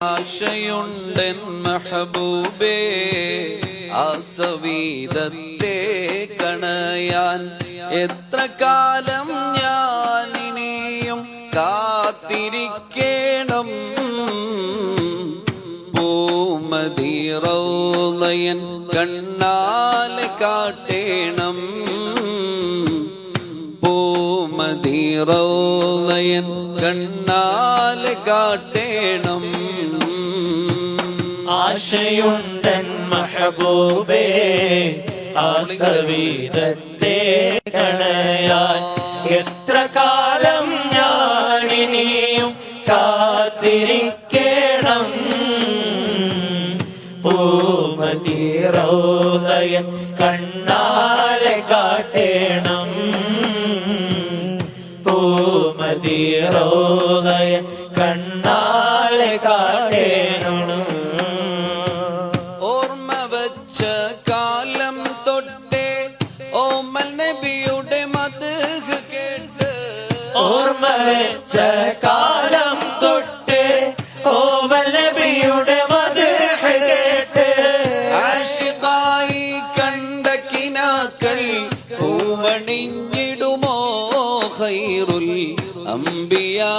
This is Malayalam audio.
ആശയുണ്ടൻ മെഹബൂബേ ആസവീദത്തെ കണയാൻ എത്ര കാലം ഞാനിനിയും കാത്തിരിക്കേണം പൂമദി റൗളയൻ കണ്ണാൽ കാട്ടേണം പൂമദി റൗളയൻ കണ്ണാൽ കാട്ടേണം ആശയുണ്ടൻ മെഹബൂബേ ആസവീദത്തെ കണയാൻ എത്ര കാലം ഞാനിനിയും കാത്തിരിക്കണം പൂമദി റൗളയൻ കണ്ണാലെ കാട്ടേണം പൂമദി റൗളയൻ കണ്ണാലെ കാട്ടേണം കാലം തൊട്ടേ ഓമൽ നബിയുടെ മദ്ഹ് കേട്ട് ഓർമ്മ വെച്ച കാലം തൊട്ടേ ഓമൽ നബിയുടെ മദ്ഹ് കേട്ട് ആശിഖായി കണ്ട കിനാക്കൾ പൂവണിഞ്ഞിടുമോ ഖൈറുൽ അംബിയാ